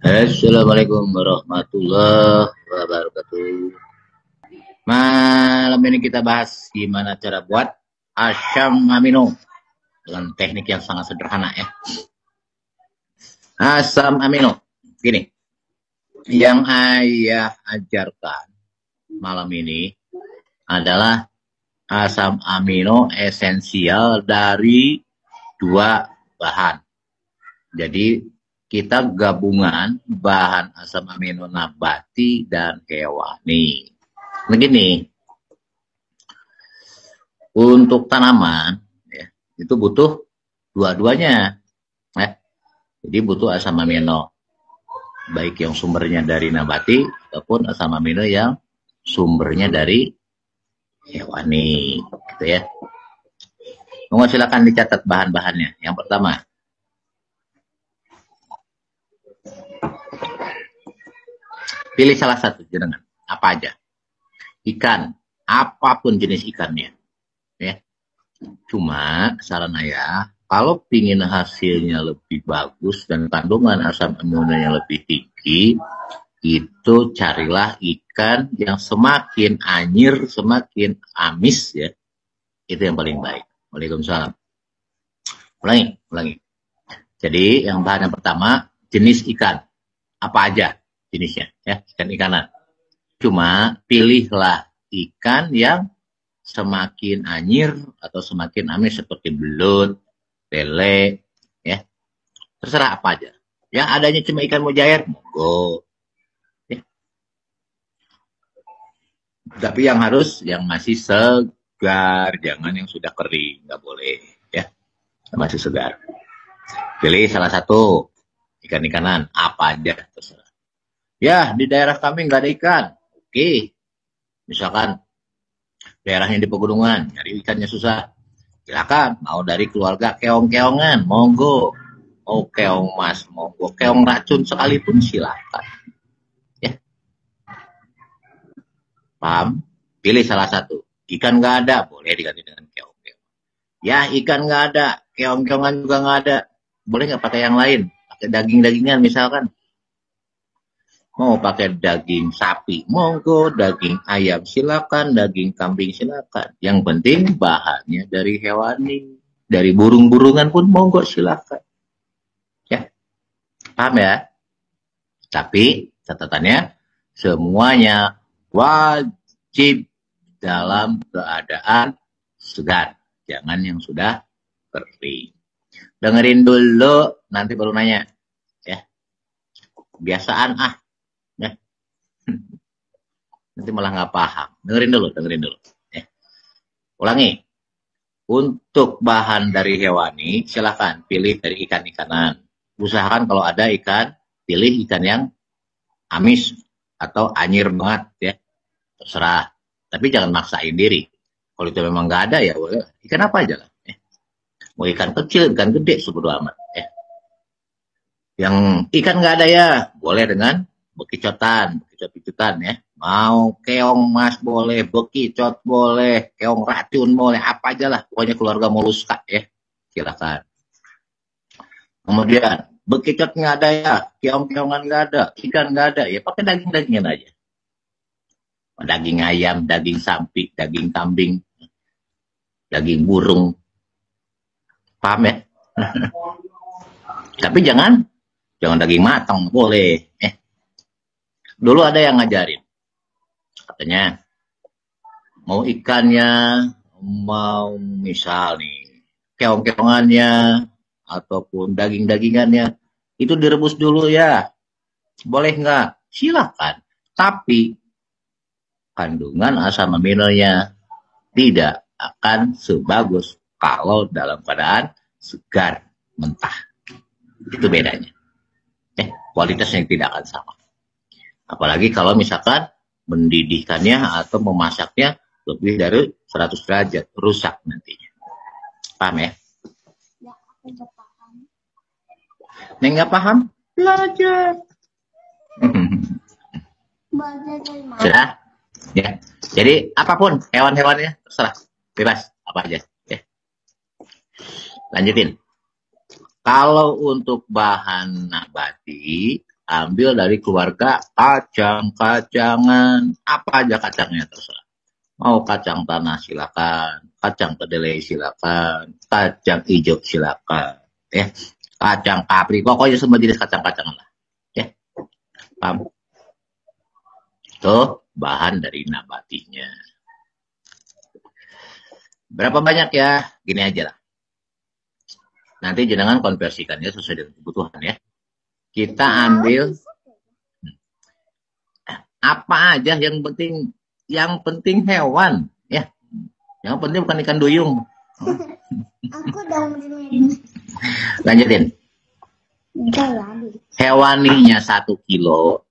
Assalamualaikum warahmatullahi wabarakatuh. Malam ini kita bahas gimana cara buat asam amino dengan teknik yang sangat sederhana ya. Asam amino, gini, yang ayah ajarkan malam ini adalah asam amino esensial dari dua bahan. Jadi kita gabungan bahan asam amino nabati dan hewani. Begini, untuk tanaman ya, itu butuh dua-duanya. Ya. Jadi butuh asam amino, baik yang sumbernya dari nabati ataupun asam amino yang sumbernya dari hewani, gitu ya. Monggo silakan dicatat bahan-bahannya. Yang pertama, pilih salah satu jenengan, apa aja. Ikan, apapun jenis ikannya. Ya. Cuma saran ayah, kalau ingin hasilnya lebih bagus dan kandungan asam aminonya lebih tinggi, itu carilah ikan yang semakin anyir, semakin amis ya. Itu yang paling baik. Waalaikumsalam. Ulangi. Jadi yang bahan yang pertama, jenis ikan. Apa aja jenisnya ya, ikan-ikanan. Cuma pilihlah ikan yang semakin anyir atau semakin amis seperti belut, lele, ya. Terserah apa aja. Yang adanya cuma ikan mujair, monggo. Ya. Tapi yang harus yang masih segar, jangan yang sudah kering, nggak boleh, ya. Masih segar. Pilih salah satu ikan-ikanan, apa aja terserah. Ya, di daerah kami nggak ada ikan. Oke, misalkan daerahnya di pegunungan, nyari ikannya susah. Silakan, mau dari keluarga keong-keongan, monggo. Mau keong mas, monggo. Keong racun sekalipun silakan. Ya, paham? Pilih salah satu. Ikan nggak ada, boleh diganti dengan keong-keong. Ya, ikan nggak ada, keong-keongan juga nggak ada. Boleh nggak pakai yang lain? Pakai daging-dagingan misalkan. Mau pakai daging sapi, monggo, daging ayam silakan, daging kambing silakan. Yang penting bahannya dari hewani, dari burung-burungan pun monggo silakan. Ya, paham ya? Tapi catatannya semuanya wajib dalam keadaan segar. Jangan yang sudah kering. Dengerin dulu, nanti baru nanya. Ya, kebiasaan ya. Nanti malah nggak paham. Dengerin dulu. Ya. Ulangi. Untuk bahan dari hewani, silahkan pilih dari ikan-ikanan. Usahakan kalau ada ikan, pilih ikan yang amis atau anyir banget ya. Terserah. Tapi jangan maksain diri. Kalau itu memang nggak ada ya, ikan apa aja lah. Ya. Mau ikan kecil, ikan gede, sebodo amat. Ya. Yang ikan nggak ada ya, boleh dengan bekicotan ya. Mau keong mas boleh, bekicot boleh, keong racun boleh, apa aja lah. Pokoknya keluarga moluska ya, silakan. Kemudian bekicot nggak ada ya, keong-keongan nggak ada, ikan nggak ada ya, pakai daging-dagingan aja. Daging ayam, daging sapi, daging kambing, daging burung. Paham ya? Tapi jangan daging matang, boleh. Dulu ada yang ngajarin. Katanya, mau ikannya, mau misal nih, keong-keongannya, ataupun daging-dagingannya, itu direbus dulu ya. Boleh nggak? Silakan. Tapi, kandungan asam aminonya tidak akan sebagus kalau dalam keadaan segar, mentah. Itu bedanya. Kualitasnya tidak akan sama. Apalagi kalau misalkan mendidihkannya atau memasaknya lebih dari 100 derajat, rusak nantinya. Paham ya? Ya, aku nggak paham. Neng nggak paham? Belajar. Sudah? Ya. Jadi apapun hewan-hewannya terserah, bebas apa aja. Ya. Lanjutin. Kalau untuk bahan nabati ambil dari keluarga kacang-kacangan. Apa aja kacangnya terserah. Mau kacang tanah silakan, kacang kedelai silakan, kacang hijau silakan, ya. Kacang kapri, pokoknya semua jenis kacang-kacangan lah, ya. Paham? Itu bahan dari nabatinya. Berapa banyak ya? Gini aja lah. Nanti jenengan konversikannya sesuai dengan kebutuhan ya. Kita ambil apa aja yang penting hewan ya. Yang penting bukan ikan duyung. Aku udah Lanjutin. Hewaninya 1 kilo.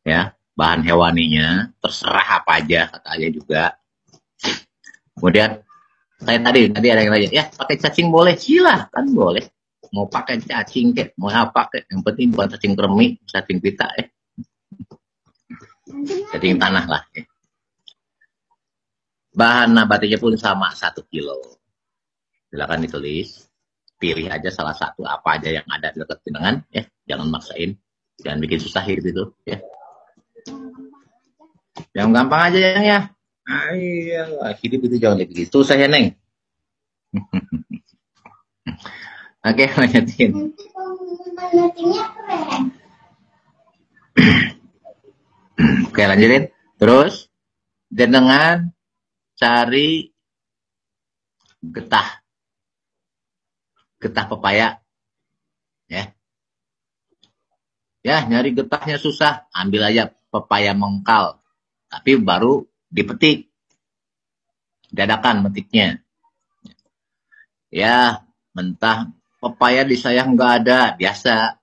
Ya, bahan hewaninya terserah apa aja kata ayah juga. Kemudian saya tadi ada yang nanya, ya pakai cacing boleh? Silahkan boleh. Mau pakai cacing kek, mau apa kek, yang penting bukan cacing kremi, cacing pita cacing tanah lah. Bahan nabatinya pun sama 1 kilo. Silakan ditulis. Pilih aja salah satu apa aja yang ada di dekat jenengan ya. Jangan maksain. Jangan bikin susah gitu ya. Yang gampang aja ya. Ayo, hidup itu jangan begitu. Susah ya, Neng. Oke, lanjutin. Oke, lanjutin. Terus jenengan cari getah pepaya ya. Ya, nyari getahnya susah, ambil aja pepaya mengkal. Tapi baru dipetik. Dadakan metiknya. Ya, mentah pepaya di saya nggak ada, biasa.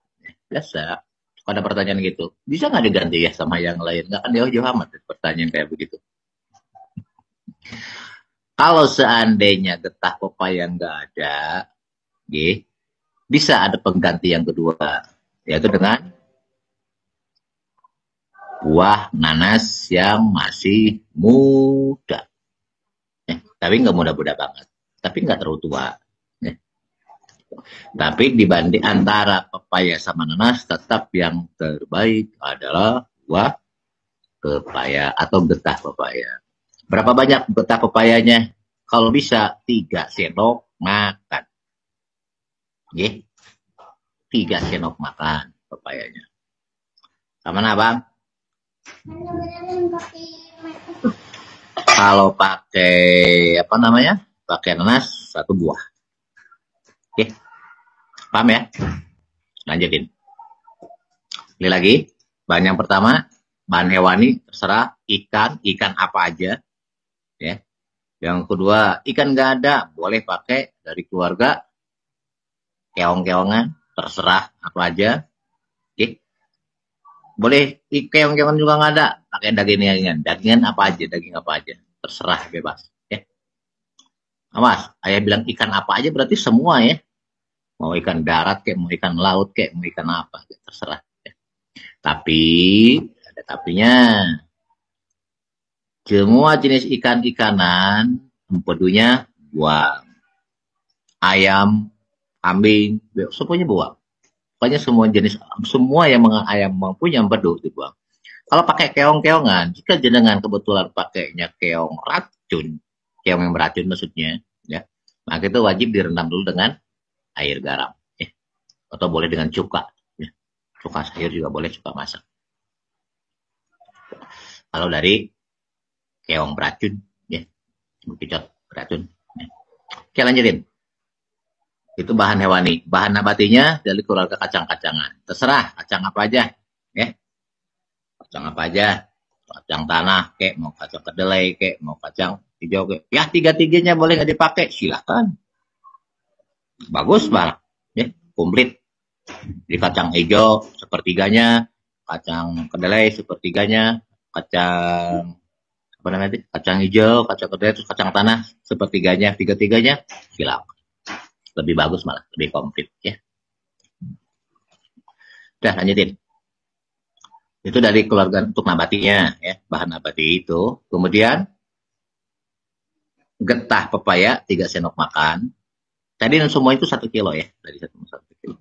Ada pertanyaan gitu. Bisa nggak diganti ya sama yang lain? Nggak kan jauh-jauh amat pertanyaan kayak begitu. Kalau seandainya getah pepaya nggak ada, bisa ada pengganti yang kedua, yaitu dengan buah nanas yang masih muda. Tapi nggak muda-muda banget. Tapi nggak terlalu tua. Tapi dibanding antara pepaya sama nanas, tetap yang terbaik adalah buah pepaya atau getah pepaya. Berapa banyak getah pepayanya? Kalau bisa 3 sendok makan. 3 sendok makan pepayanya. Sama mana, Bang? Kalau pakai pakai nanas 1 buah. Oke. Paham ya? Lanjutin. Ini lagi, bahan yang pertama, bahan hewani terserah, ikan apa aja. Ya. Yang kedua, ikan nggak ada, boleh pakai dari keluarga keong-keongan, terserah apa aja. Oke. Boleh keong-keongan juga nggak ada, pakai dagingan apa aja, terserah bebas. Ya. Awas, ayah bilang ikan apa aja berarti semua ya. Mau ikan darat kayak, mau ikan laut kayak, mau ikan apa, terserah. Ya. Tapi ada tapinya. Semua jenis ikan-ikanan, empedunya buang. Ayam, kambing, semuanya buang. Pokoknya semua yang ayam mempunyai empedu dibuang. Kalau pakai keong-keongan, jika jenengan kebetulan pakainya keong racun, keong yang beracun maksudnya, ya, maka itu wajib direndam dulu dengan air garam, ya. Atau boleh dengan cuka, ya. Cuka sayur juga boleh, cuka masak. Kalau dari keong beracun, ya, kicot beracun. Ya. Oke, lanjutin. Itu bahan hewani. Bahan nabatinya dari keluarga kacang-kacangan. Terserah kacang apa aja, ya. Kacang apa aja, kacang tanah, mau kacang kedelai, mau kacang hijau, ya 3-3-nya boleh nggak dipakai, silakan. Bagus banget, ya, komplit. Di kacang hijau sepertiganya, kacang kedelai sepertiganya, kacang hijau, kacang kedelai, terus kacang tanah sepertiganya, 3-3-nya, silakan. Lebih bagus malah, lebih komplit ya. Udah, lanjutin. Itu dari keluarga untuk nabatinya ya, bahan nabati itu. Kemudian getah pepaya 3 sendok makan. Tadi semua itu 1 kilo ya, dari 1 kilo.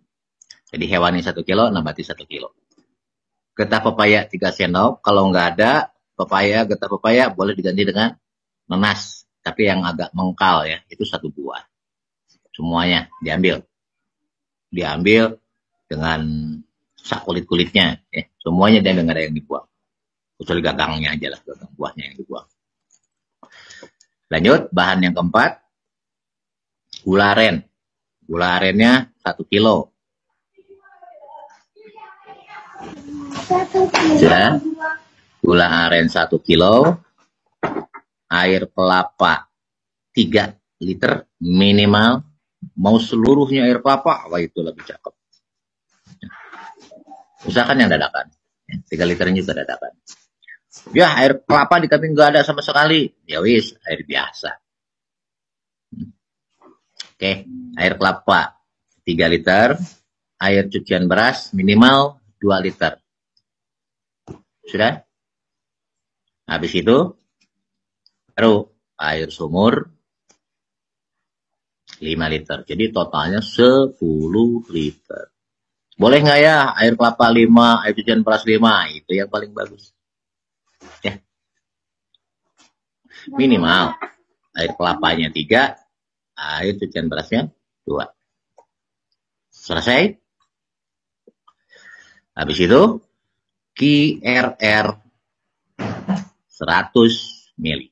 Jadi hewani 1 kilo, nabati 1 kilo. Getah pepaya 3 sendok. Kalau nggak ada getah pepaya boleh diganti dengan nanas. Tapi yang agak mengkal ya, itu 1 buah. Semuanya diambil. Diambil dengan sak kulit-kulitnya. Ya. Semuanya diambil, nggak ada yang dibuang. Kecuali gagangnya aja lah, gagang buahnya yang dibuang. Lanjut, bahan yang keempat. Gula aren. Gula arennya 1 kilo. Sudah. Gula aren 1 kilo. Air kelapa 3 liter minimal. Mau seluruhnya air kelapa, wah itu lebih cakep. Usahakan yang dadakan. 3 liternya juga dadakan. Ya, air kelapa di kami nggak ada sama sekali. Ya wis, air biasa. Oke, air kelapa 3 liter. Air cucian beras minimal 2 liter. Sudah? Habis itu, baru air sumur 5 liter. Jadi totalnya 10 liter. Boleh nggak ya air kelapa 5, air cucian beras 5? Itu yang paling bagus. Ya. Minimal air kelapanya 3, air cucian berasnya 2. Selesai? Habis itu QRR 100 ml.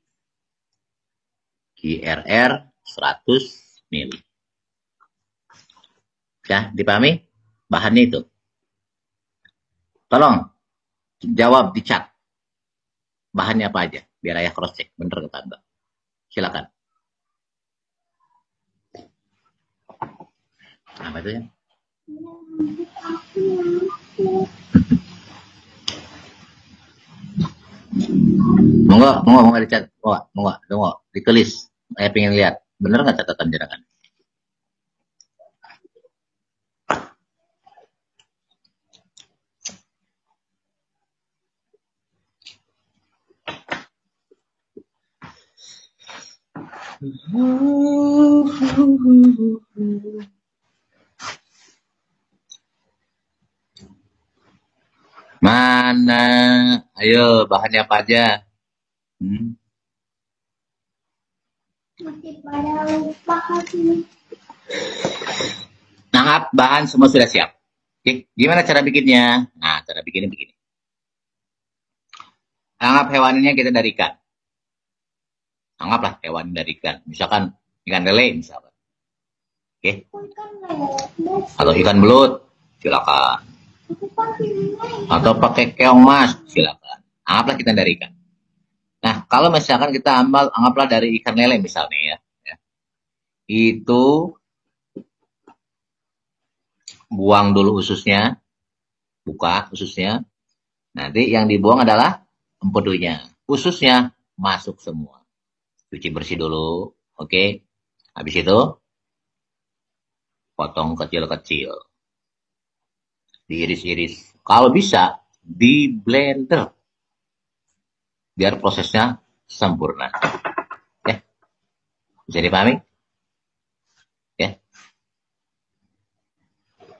QRR 100 ml. Ya, dipahami? Bahannya itu. Tolong jawab di chat. Bahannya apa aja? Biar ayah cross check. Bener kata Mbak. Silakan. Apa itu ya? Monggo di chat. Monggo, ditulis. Saya pengen lihat. Bener nggak catatan jenengan? Mana? Ayo, bahannya apa aja? Masih pada lupa kasih. Anggap bahan semua sudah siap. Oke, gimana cara bikinnya? Nah, cara bikinnya begini. Anggap hewannya kita dari ikan. Anggaplah hewan dari ikan. Misalkan ikan lele misalkan. Oke. Atau ikan belut, silakan. Atau pakai keong mas, silakan. Anggaplah kita dari ikan. Nah, kalau misalkan kita anggaplah dari ikan lele misalnya ya. Itu buang dulu ususnya, buka ususnya. Nanti yang dibuang adalah empedunya. Ususnya masuk semua. Cuci bersih dulu, oke. Habis itu potong kecil-kecil. Diiris-iris. Kalau bisa di blender. Biar prosesnya sempurna. Ya. Bisa dipahami? Ya.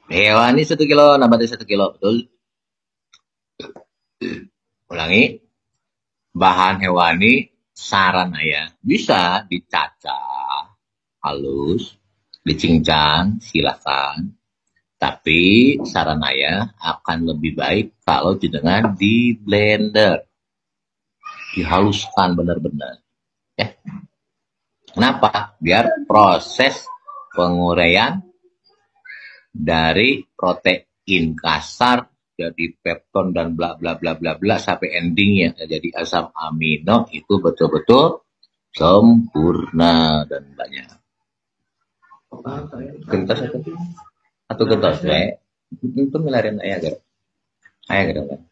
Hewani 1 kilo, nabati 1 kilo, betul? Ulangi. Bahan hewani saran ayah bisa dicacah halus, dicincang, silakan. Tapi saran ayah akan lebih baik kalau dengan di blender. Dihaluskan benar-benar. Ya. Kenapa? Biar proses penguraian dari protein kasar jadi pepton dan bla bla bla bla bla sampai endingnya jadi asam amino itu betul-betul sempurna dan banyak. Gentos atau gentos itu ngelarin ayah kan.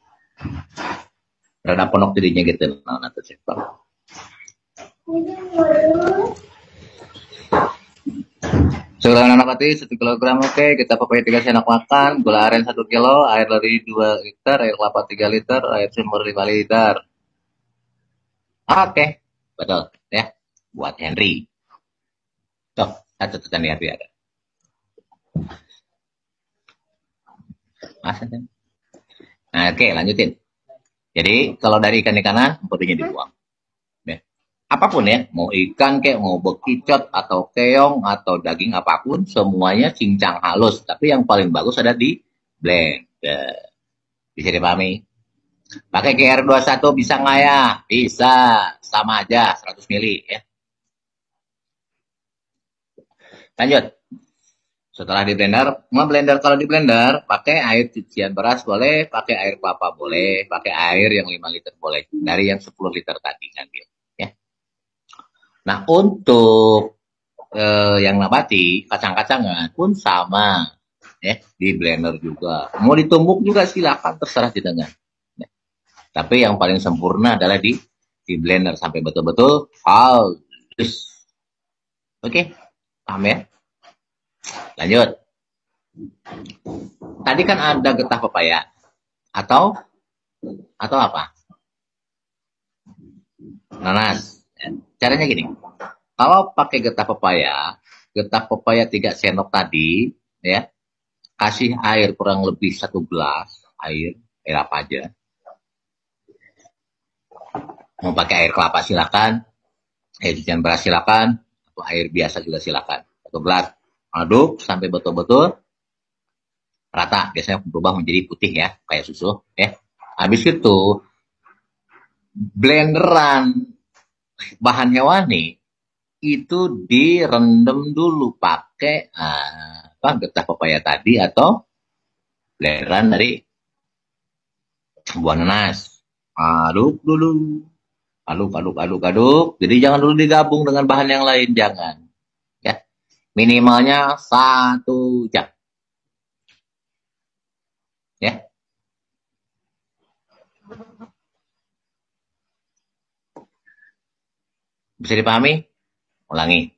Rada ponok dirinya gitu nah atau sektor. Sekarang nabati 1 kilogram, oke. Kita pepaya 3 sendok makan, gula aren 1 kilo, air dari 2 liter, air kelapa 3 liter, air sumur 5 liter. Oke, betul ya. Buat Henry. Tuh, catatan di hati ada. Nah, oke, lanjutin. Jadi kalau dari ikan-ikanan, emputinya dibuang. Ya. Apapun ya, mau ikan kayak mau bekicot atau keong atau daging apapun, semuanya cincang halus. Tapi yang paling bagus ada di blender. Bisa dipahami? Pakai GR21 bisa nggak ya? Bisa, sama aja 100 mili ya. Lanjut. Setelah di blender, ngeblender kalau di blender, pakai air cucian beras boleh, pakai air kelapa boleh, pakai air yang 5 liter boleh. Dari yang 10 liter tadi ngambil. Ya. Nah, untuk yang nabati, kacang-kacangan pun sama. Ya, di blender juga. Mau ditumbuk juga silakan, terserah jenengan. Ya. Tapi yang paling sempurna adalah di blender sampai betul-betul halus. Oke, paham ya? Lanjut. Tadi kan ada getah pepaya atau apa? Nanas. Caranya gini. Kalau pakai getah pepaya 3 sendok tadi, ya, kasih air kurang lebih 1 gelas air apa aja. Mau pakai air kelapa silakan, air cucian beras silakan, atau air biasa juga silakan. 1 gelas. Aduk sampai betul-betul rata, biasanya berubah menjadi putih ya, kayak susu ya. Habis itu blenderan bahan hewani itu direndam dulu pakai getah pepaya tadi atau blenderan dari buah nanas. Aduk dulu, aduk. Jadi jangan dulu digabung dengan bahan yang lain, jangan. Ya, minimalnya 1 jam. Ya. Bisa dipahami? Ulangi.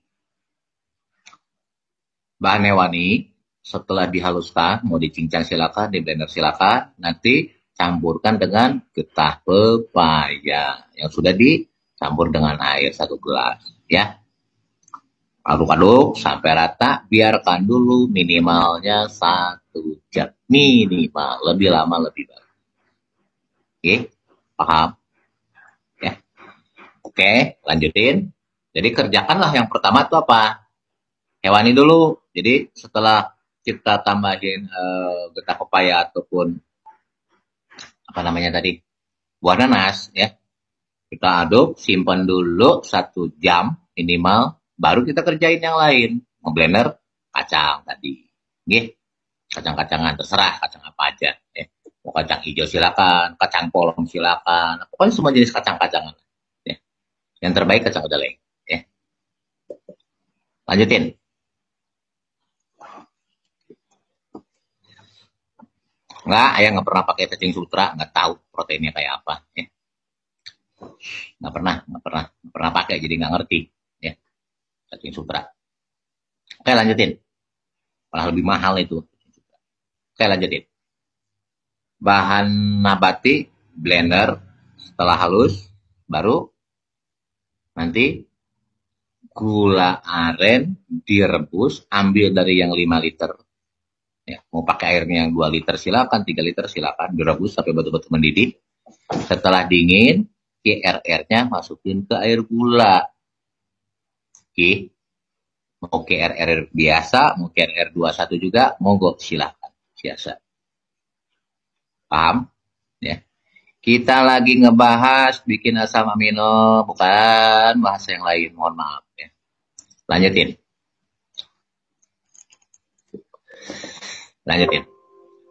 Bahan hewani setelah dihaluskan, mau dicincang silakan, di blender silakan, nanti campurkan dengan getah pepaya yang sudah dicampur dengan air 1 gelas, ya. Aduk-aduk sampai rata, biarkan dulu minimalnya 1 jam. Minimal, lebih lama lebih bagus. Oke, paham? Ya. Oke, lanjutin. Jadi kerjakanlah yang pertama itu apa? Hewani dulu. Jadi setelah kita tambahin getah pepaya ataupun apa namanya tadi, buah nanas ya, kita aduk, simpan dulu 1 jam minimal, baru kita kerjain yang lain. Ngeblender kacang tadi, kacang-kacangan terserah, kacang apa aja ya. Mau kacang hijau silakan, kacang polong silakan, pokoknya semua jenis kacang-kacangan ya. Yang terbaik kacang kedelai ya. Lanjutin. Enggak, ayah nggak pernah pakai cacing sutra, nggak tahu proteinnya kayak apa. Ya. Nggak pernah pakai, jadi nggak ngerti. Ya, cacing sutra. Oke, lanjutin. Malah lebih mahal itu. Oke, lanjutin. Bahan nabati, blender, setelah halus, baru nanti gula aren direbus, ambil dari yang 5 liter. Ya, mau pakai airnya yang 2 liter silakan, 3 liter silakan, direbus sampai betul-betul mendidih. Setelah dingin, QRR-nya masukin ke air gula. Oke. Mau QRR biasa, mau QRR 21 juga, monggo silakan. Biasa. Paham? Ya. Kita lagi ngebahas bikin asam amino, bukan bahasa yang lain, mohon maaf ya. Lanjutin.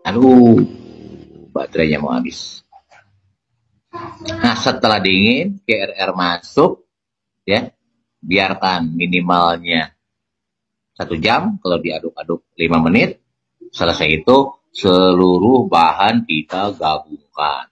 Aduh, baterainya mau habis. Nah, setelah dingin, QRR masuk, ya, biarkan minimalnya 1 jam, kalau diaduk-aduk 5 menit, selesai itu seluruh bahan kita gabungkan.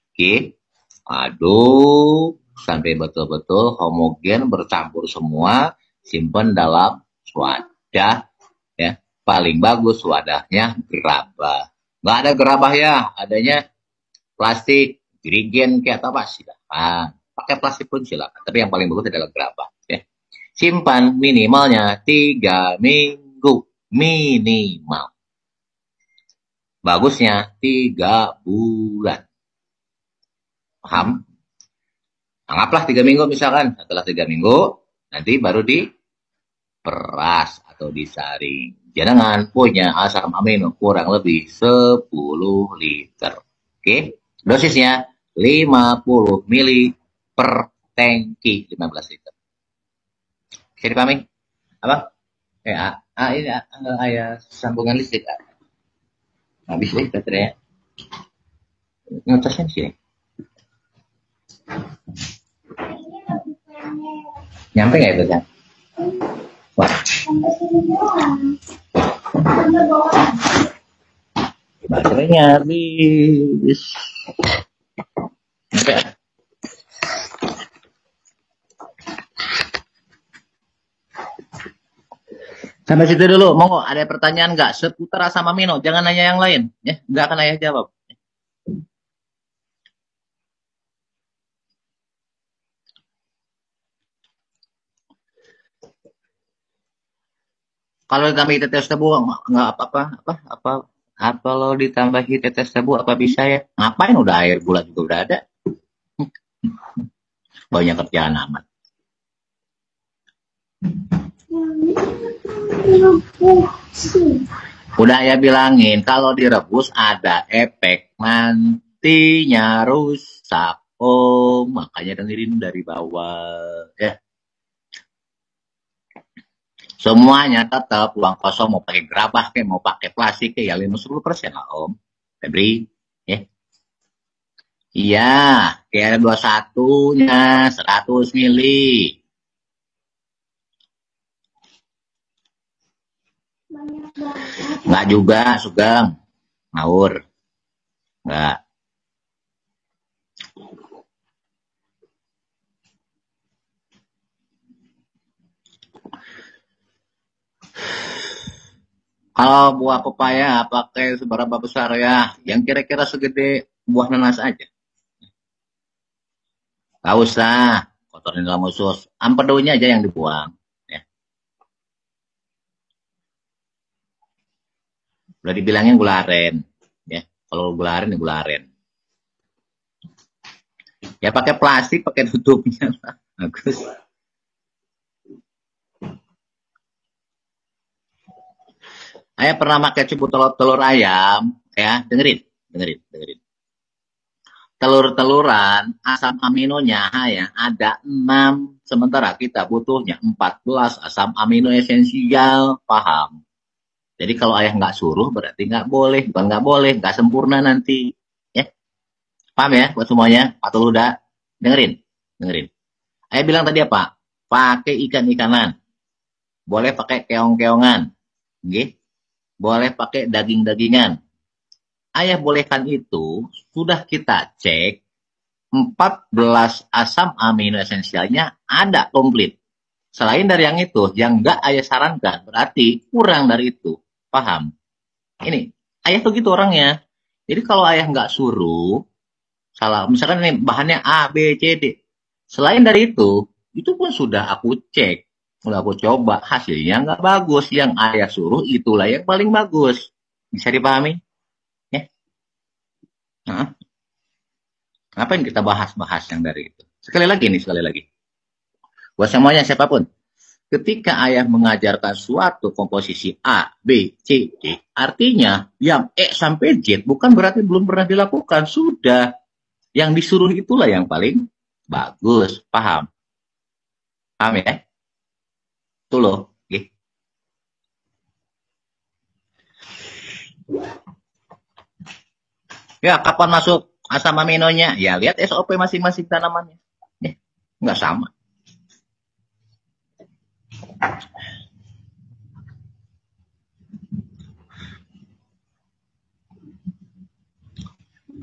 Oke, aduk sampai betul-betul homogen bercampur semua, simpan dalam wadah, ya. Paling bagus wadahnya gerabah. Nggak ada gerabah ya, adanya plastik, jerigen kayak apa silakan. Pakai plastik pun silakan. Tapi yang paling bagus adalah gerabah. Ya. Simpan minimalnya 3 minggu minimal. Bagusnya 3 bulan. Paham? Anggaplah 3 minggu misalkan. Setelah 3 minggu, nanti baru diperas atau disaring. Jangan punya asam amino kurang lebih 10 liter. Oke? Dosisnya 50 mili per tangki 15 liter. Oke, dipahami? Apa? Ini ayah sambungan listrik. Habis deh baterainya. Ngetasnya di sini. Nyampe nggak itu kan? Wah. Baterainya habis. Nyampe. Sampai situ dulu. Monggo, ada pertanyaan nggak seputar asam amino? Jangan nanya yang lain. Ya, nggak akan ayah jawab. Kalau ditambahi tetes tebu nggak apa-apa. Kalau ditambahi tetes tebu apa bisa ya? Ngapain, udah air gula juga udah ada. Banyak kerjaan amat. Udah ya bilangin, kalau direbus ada efek nantinya rusak. Oh, makanya dengerin dari bawah ya. Semuanya tetap uang kosong, mau pakai gerabah kayak mau pakai plastik kayak ya 50% lah Om Febri ya. Iya, kayak 21-nya 100 mili. Enggak juga, Sugeng. Ngawur. Enggak. Kalau buah pepaya pakai seberapa besar ya? Yang kira-kira segede buah nanas aja. Gak usah kotorin dalam usus. Empedunya aja yang dibuang. Ya. Udah dibilangin gula aren. Ya. Kalau gula aren ya gula aren. Ya pakai plastik, pakai tutupnya. Bagus. Ayah pernah pakai cukup telur ayam, ya, dengerin. Telur-teluran, asam aminonya ya ada 6, sementara kita butuhnya 14 asam amino esensial, paham? Jadi kalau ayah nggak suruh berarti nggak boleh, bukan nggak boleh, nggak sempurna nanti, ya. Paham ya buat semuanya? Atau udah dengerin? Ayah bilang tadi apa? Pakai ikan-ikanan, boleh pakai keong-keongan, gitu. Boleh pakai daging-dagingan. Ayah bolehkan itu, sudah kita cek, 14 asam amino esensialnya ada komplit. Selain dari yang itu, yang enggak ayah sarankan, berarti kurang dari itu. Paham? Ini, ayah tuh gitu orangnya. Jadi kalau ayah nggak suruh, salah, misalkan ini bahannya A, B, C, D. Selain dari itu pun sudah aku cek. Udah aku coba, hasilnya nggak bagus. Yang ayah suruh itulah yang paling bagus. Bisa dipahami? Ya. Nah, ngapain kita bahas-bahas yang dari itu? Sekali lagi. Buat semuanya siapapun. Ketika ayah mengajarkan suatu komposisi A, B, C, D, artinya yang E sampai Z bukan berarti belum pernah dilakukan. Sudah. Yang disuruh itulah yang paling bagus. Paham? Paham ya? Itu loh. Okay. Ya, kapan masuk asam aminonya? Ya, lihat SOP masing-masing tanamannya. Nggak sama.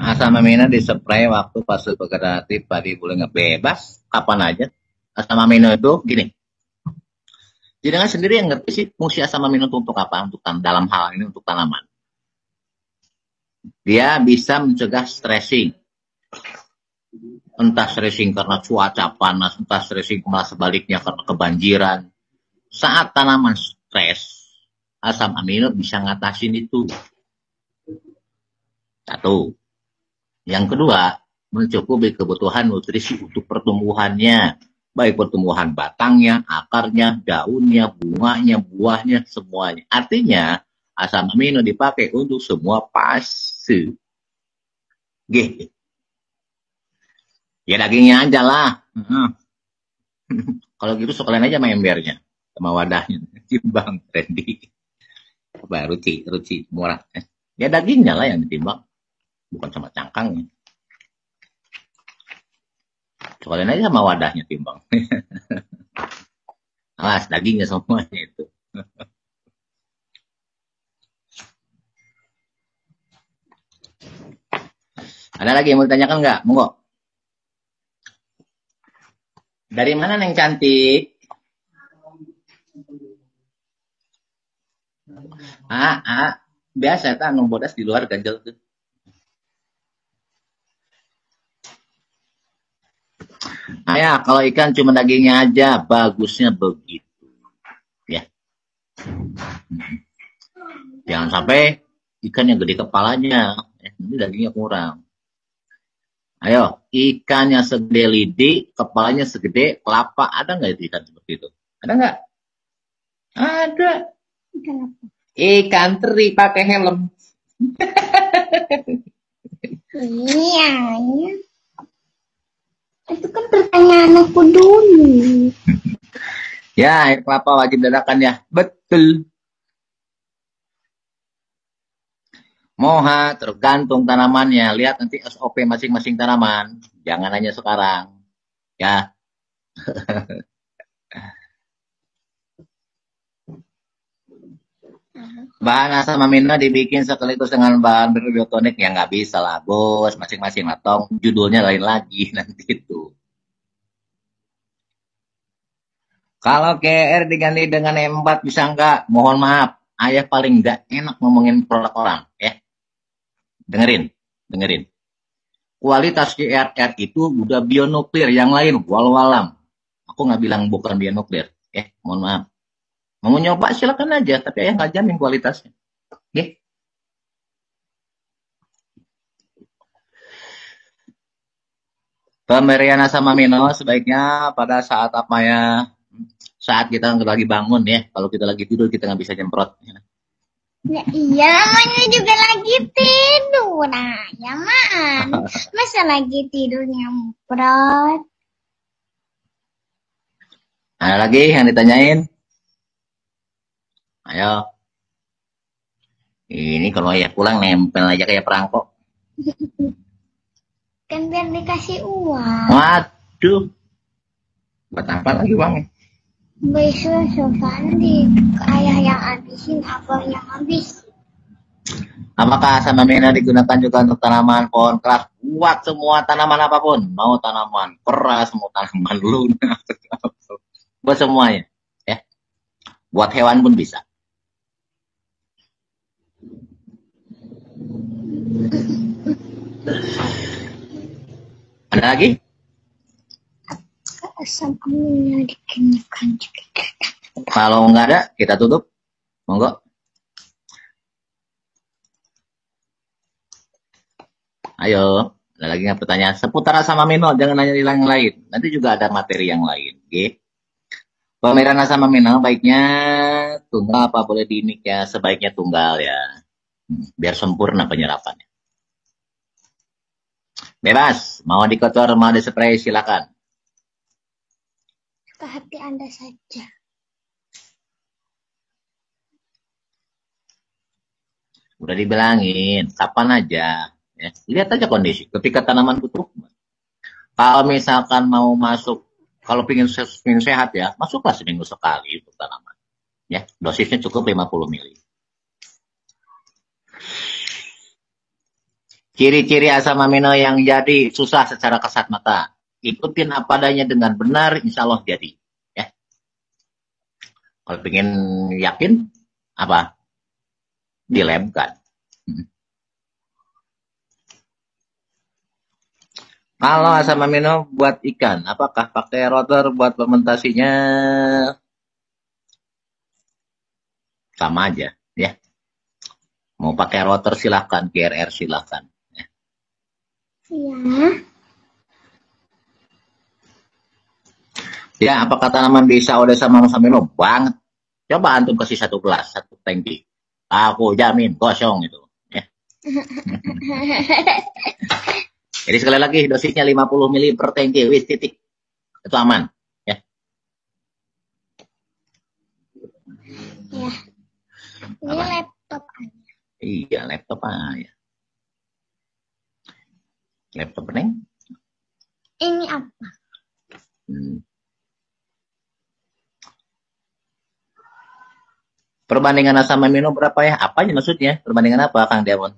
Asam amino dispray waktu fase vegetatif padi bulan bebas. Kapan aja. Asam amino itu gini. Jadi dengan sendiri yang ngerti sih fungsi asam amino itu untuk apa? Untuk dalam hal ini untuk tanaman. Dia bisa mencegah stressing. Entah stressing karena cuaca panas, entah stressing malah sebaliknya karena kebanjiran. Saat tanaman stres, asam amino bisa ngatasin itu. Satu. Yang kedua, mencukupi kebutuhan nutrisi untuk pertumbuhannya. Baik pertumbuhan batangnya, akarnya, daunnya, bunganya, buahnya, semuanya. Artinya, asam amino dipakai untuk semua fase. Gitu. Ya dagingnya aja lah. Kalau gitu sekalian aja sama embernya. Sama wadahnya. Timbang, Randy. Ruci, murah. Ya dagingnya lah yang ditimbang. Bukan sama cangkangnya. Sekalian aja sama wadahnya timbang. Alas, dagingnya semuanya itu. Ada lagi yang mau ditanyakan nggak? Monggo. Dari mana Neng cantik? Biasa tak anu bodas di luar ganjel tuh. Ya, kalau ikan cuma dagingnya aja, bagusnya begitu. Ya. Jangan sampai ikan yang gede kepalanya, nanti dagingnya kurang. Ayo, ikan yang segede lidi, kepalanya segede kelapa, ada nggak itu ikan seperti itu? Ada nggak? Ada. Ikan teri pakai helm. Iya. Itu kan pertanyaan aku dulu. Ya, air kelapa wajib dadakan ya. Betul. Moha, tergantung tanamannya. Lihat nanti SOP masing-masing tanaman. Jangan hanya sekarang. Ya. Bahan asam amino dibikin sekaligus dengan bahan biotonik. Ya nggak bisa lah, bos. Masing-masing matong. Judulnya lain lagi nanti itu. Kalau KR diganti dengan M4 bisa nggak? Mohon maaf. Ayah paling nggak enak ngomongin produk orang. Ya. Dengerin. Kualitas CRR itu udah bionuklir, yang lain walau-walam. Aku nggak bilang bukan bionuklir. Mohon maaf. Mau nyoba silakan aja, tapi ayah nggak jamin kualitasnya. Pemberian asam amino sebaiknya pada saat apa ya? Saat kita lagi bangun ya. Kalau kita lagi tidur kita nggak bisa nyemprot. Ya, iya, namanya juga lagi tidur. Nah, ya man. Masa lagi tidur nyemprot? Ada lagi yang ditanyain? Ayo. Ini kalau ayah pulang nempel aja kayak perangkok. Kan biar dikasih uang. Waduh. Buat apa lagi uangnya? Besok di ayah yang habisin, abang yang habis. Apakah asam amino digunakan juga untuk tanaman pohon keras? Buat semua tanaman apapun. Mau tanaman keras, mau tanaman lunak. Buat semuanya. Ya. Buat hewan pun bisa. Ada lagi? Asam amino dikenakan juga. Kalau nggak ada, kita tutup. Monggo. Ayo, ada lagi nggak pertanyaan? Seputar asam amino, jangan nanya yang lain. Nanti juga ada materi yang lain. Okay? Pemeriksaan asam amino baiknya tunggal apa boleh dinik ya? Sebaiknya tunggal ya. Biar sempurna penyerapannya. Bebas, mau dikotor, mau dispray, silakan. Ke hati Anda saja. Udah dibilangin, kapan aja. Ya. Lihat aja kondisi. Ketika tanaman butuh. Kalau misalkan mau masuk, kalau ingin sehat ya, masuklah seminggu sekali untuk tanaman. Ya, dosisnya cukup 50 ml. Ciri-ciri asam amino yang jadi susah secara kasat mata. Ikutin apa adanya dengan benar, insya Allah jadi. Ya. Kalau ingin yakin, apa? Dilabkan. Kalau asam amino buat ikan, apakah pakai rotor buat fermentasinya? Sama aja, ya. Mau pakai rotor silahkan, GRR silahkan. Iya. Ya, apa kata nama bisa udah sama Samino banget. Coba antum kasih satu gelas, satu tangki. Aku jamin kosong itu. Ya. Jadi sekali lagi dosisnya 50 mili per tangki, wis titik. Itu aman. Ya. Ya. Ini Apa? laptop aja. Iya, laptop aja. Laptop neng? Ini apa? Perbandingan asam amino berapa ya? Apa aja maksudnya? Perbandingan apa, Kang Diamond?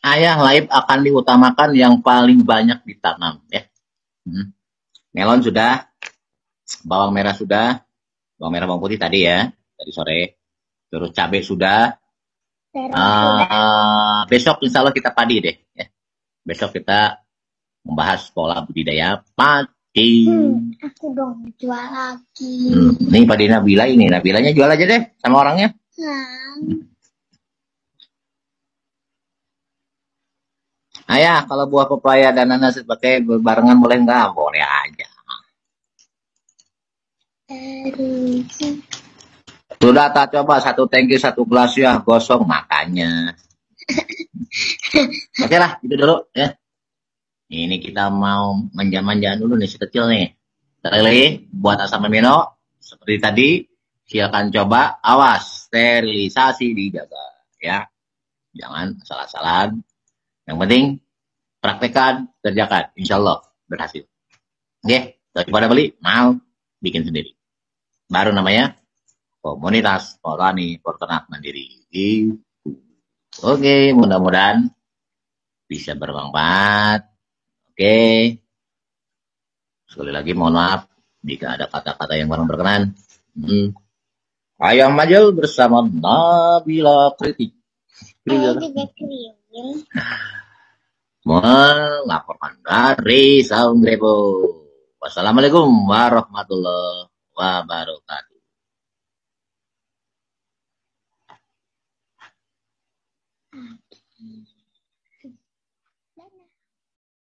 Ayah laib akan diutamakan yang paling banyak ditanam. Ya. Melon sudah, bawang merah sudah, bawang merah bawang putih tadi ya, tadi sore. Terus cabai sudah. Besok insya Allah kita padi deh. Ya. Besok kita membahas pola budidaya padi. Aku dong jual lagi. Nih padi Nabila ini. Nabilanya jual aja deh sama orangnya. Ayah, kalau buah pepaya dan nanas pakai barengan boleh nggak? Boleh aja. Sudah tak coba satu tangki satu gelas ya gosong makanya. Oke lah, itu dulu ya. Ini kita mau manja-manjaan dulu nih si kecil nih. Sekali buat asam amino seperti tadi, silakan coba. Awas, sterilisasi dijaga ya. Jangan salah-salah. Yang penting praktekkan, kerjakan, insya Allah berhasil. Oke, daripada beli, mau bikin sendiri. Baru namanya komunitas petani peternak mandiri. Oke, mudah-mudahan bisa bermanfaat. Oke, sekali lagi mohon maaf jika ada kata-kata yang kurang berkenan. Ayam Majel bersama Nabila Kritik. Saya juga kriwil. Melaporkan dari Saung Grebo. Wassalamualaikum warahmatullahi wabarakatuh.